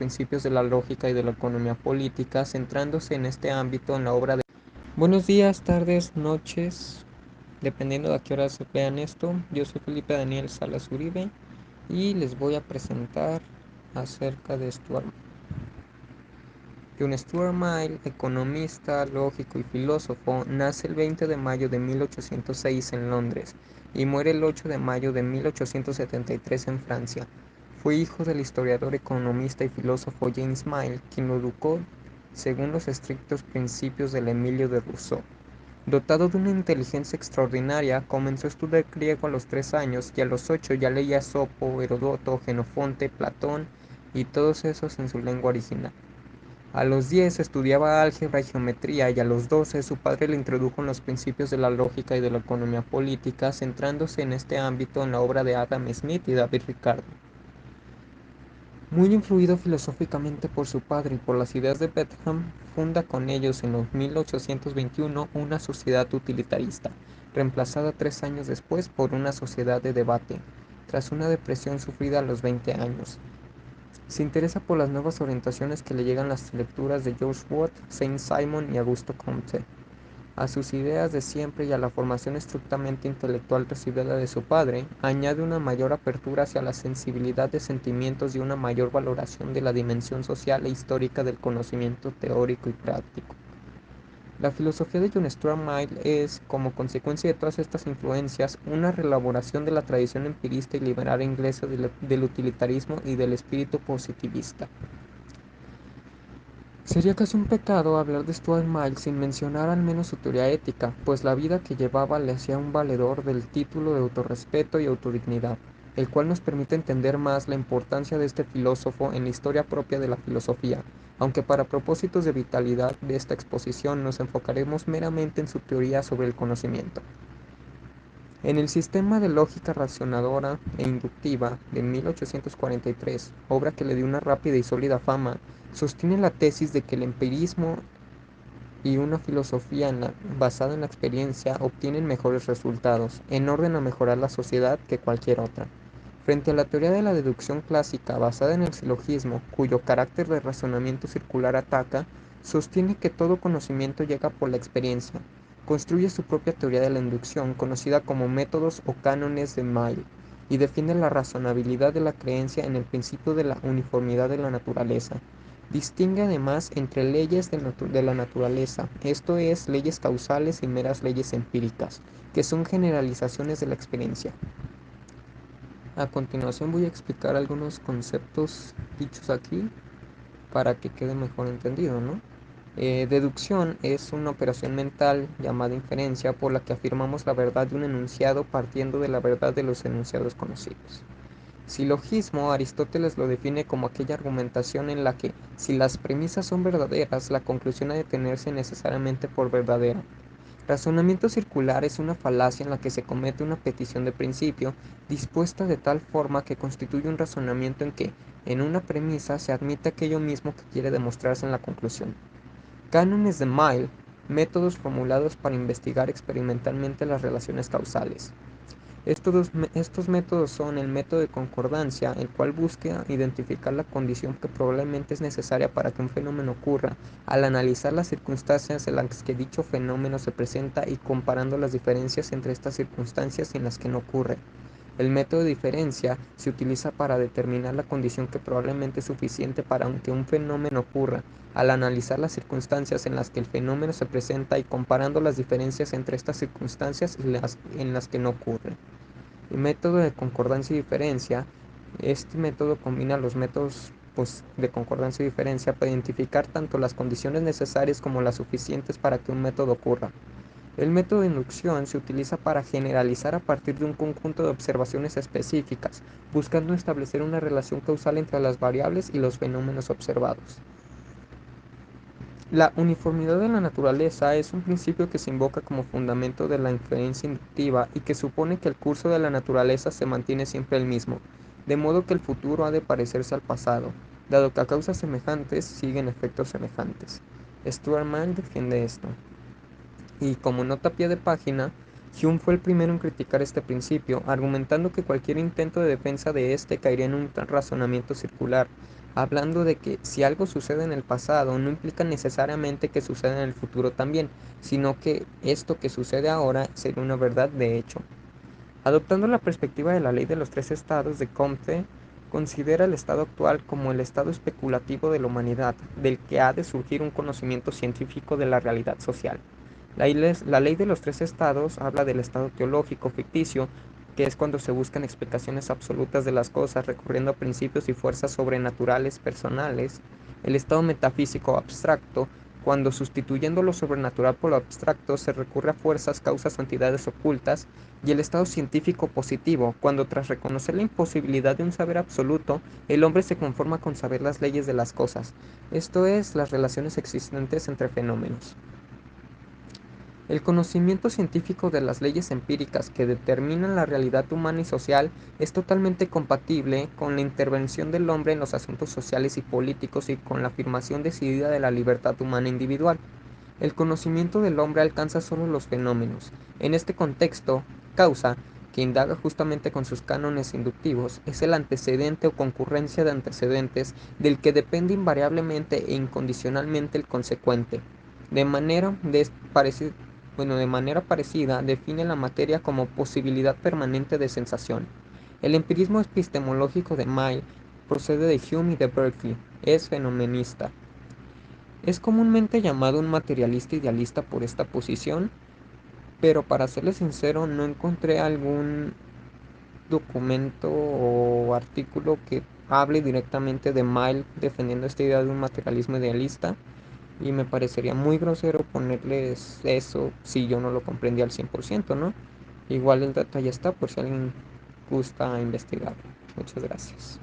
principios de la lógica y de la economía política, centrándose en este ámbito en la obra de... Buenos días, tardes, noches, dependiendo de a qué horas vean esto. Yo soy Felipe Daniel Salas Uribe y les voy a presentar acerca de Stuart Mill. John Stuart Mill, economista, lógico y filósofo, nace el 20 de mayo de 1806 en Londres y muere el 8 de mayo de 1873 en Francia. Fue hijo del historiador, economista y filósofo James Mill, quien lo educó según los estrictos principios del Emilio de Rousseau. Dotado de una inteligencia extraordinaria, comenzó a estudiar griego a los 3 años y a los 8 ya leía Sopo, Herodoto, Jenofonte, Platón y todos esos en su lengua original. A los 10 estudiaba álgebra y geometría y a los 12 su padre le introdujo en los principios de la lógica y de la economía política, centrándose en este ámbito en la obra de Adam Smith y David Ricardo. Muy influido filosóficamente por su padre y por las ideas de Bentham, funda con ellos en 1821 una sociedad utilitarista, reemplazada 3 años después por una sociedad de debate, tras una depresión sufrida a los 20 años. Se interesa por las nuevas orientaciones que le llegan las lecturas de George Watt, Saint-Simon y Augusto Comte. A sus ideas de siempre y a la formación estrictamente intelectual recibida de su padre, añade una mayor apertura hacia la sensibilidad de sentimientos y una mayor valoración de la dimensión social e histórica del conocimiento teórico y práctico. La filosofía de John Stuart Mill es, como consecuencia de todas estas influencias, una reelaboración de la tradición empirista y liberal inglesa del utilitarismo y del espíritu positivista. Sería casi un pecado hablar de Stuart Mill sin mencionar al menos su teoría ética, pues la vida que llevaba le hacía un valedor del título de autorrespeto y autodignidad, el cual nos permite entender más la importancia de este filósofo en la historia propia de la filosofía, aunque para propósitos de vitalidad de esta exposición nos enfocaremos meramente en su teoría sobre el conocimiento. En el sistema de lógica razonadora e inductiva de 1843, obra que le dio una rápida y sólida fama, sostiene la tesis de que el empirismo y una filosofía basada en la experiencia obtienen mejores resultados, en orden a mejorar la sociedad que cualquier otra. Frente a la teoría de la deducción clásica basada en el silogismo, cuyo carácter de razonamiento circular ataca, sostiene que todo conocimiento llega por la experiencia. Construye su propia teoría de la inducción, conocida como métodos o cánones de Mill, y defiende la razonabilidad de la creencia en el principio de la uniformidad de la naturaleza. Distingue además entre leyes de la naturaleza, esto es, leyes causales y meras leyes empíricas, que son generalizaciones de la experiencia. A continuación voy a explicar algunos conceptos dichos aquí para que quede mejor entendido, ¿no? Deducción es una operación mental llamada inferencia por la que afirmamos la verdad de un enunciado partiendo de la verdad de los enunciados conocidos. Silogismo, Aristóteles lo define como aquella argumentación en la que, si las premisas son verdaderas, la conclusión ha de tenerse necesariamente por verdadera. Razonamiento circular es una falacia en la que se comete una petición de principio dispuesta de tal forma que constituye un razonamiento en que, en una premisa, se admite aquello mismo que quiere demostrarse en la conclusión. Cánones de Mill, métodos formulados para investigar experimentalmente las relaciones causales. Estos métodos son el método de concordancia, el cual busca identificar la condición que probablemente es necesaria para que un fenómeno ocurra, al analizar las circunstancias en las que dicho fenómeno se presenta y comparando las diferencias entre estas circunstancias y en las que no ocurre. El método de diferencia se utiliza para determinar la condición que probablemente es suficiente para que un fenómeno ocurra, al analizar las circunstancias en las que el fenómeno se presenta y comparando las diferencias entre estas circunstancias y las en las que no ocurre. El método de concordancia y diferencia, este método combina los métodos de concordancia y diferencia para identificar tanto las condiciones necesarias como las suficientes para que un método ocurra. El método de inducción se utiliza para generalizar a partir de un conjunto de observaciones específicas, buscando establecer una relación causal entre las variables y los fenómenos observados. La uniformidad de la naturaleza es un principio que se invoca como fundamento de la inferencia inductiva y que supone que el curso de la naturaleza se mantiene siempre el mismo, de modo que el futuro ha de parecerse al pasado, dado que a causas semejantes siguen efectos semejantes. Stuart Mill defiende esto. Y como nota a pie de página, Hume fue el primero en criticar este principio, argumentando que cualquier intento de defensa de este caería en un razonamiento circular, hablando de que si algo sucede en el pasado no implica necesariamente que suceda en el futuro también, sino que esto que sucede ahora sería una verdad de hecho. Adoptando la perspectiva de la ley de los tres estados de Comte, considera el estado actual como el estado especulativo de la humanidad, del que ha de surgir un conocimiento científico de la realidad social. La ley de los tres estados habla del estado teológico ficticio, que es cuando se buscan explicaciones absolutas de las cosas recurriendo a principios y fuerzas sobrenaturales personales, el estado metafísico abstracto, cuando sustituyendo lo sobrenatural por lo abstracto se recurre a fuerzas, causas o entidades ocultas, y el estado científico positivo, cuando tras reconocer la imposibilidad de un saber absoluto, el hombre se conforma con saber las leyes de las cosas, esto es, las relaciones existentes entre fenómenos. El conocimiento científico de las leyes empíricas que determinan la realidad humana y social es totalmente compatible con la intervención del hombre en los asuntos sociales y políticos y con la afirmación decidida de la libertad humana individual. El conocimiento del hombre alcanza solo los fenómenos. En este contexto, causa, que indaga justamente con sus cánones inductivos, es el antecedente o concurrencia de antecedentes del que depende invariablemente e incondicionalmente el consecuente. De manera, pareci- de manera parecida, define la materia como posibilidad permanente de sensación. El empirismo epistemológico de Mill procede de Hume y de Berkeley, es fenomenista. Es comúnmente llamado un materialista idealista por esta posición, pero para serle sincero no encontré algún documento o artículo que hable directamente de Mill defendiendo esta idea de un materialismo idealista y me parecería muy grosero ponerles eso si yo no lo comprendía al 100%, ¿no? Igual el dato ya está por si alguien gusta investigar. Muchas gracias.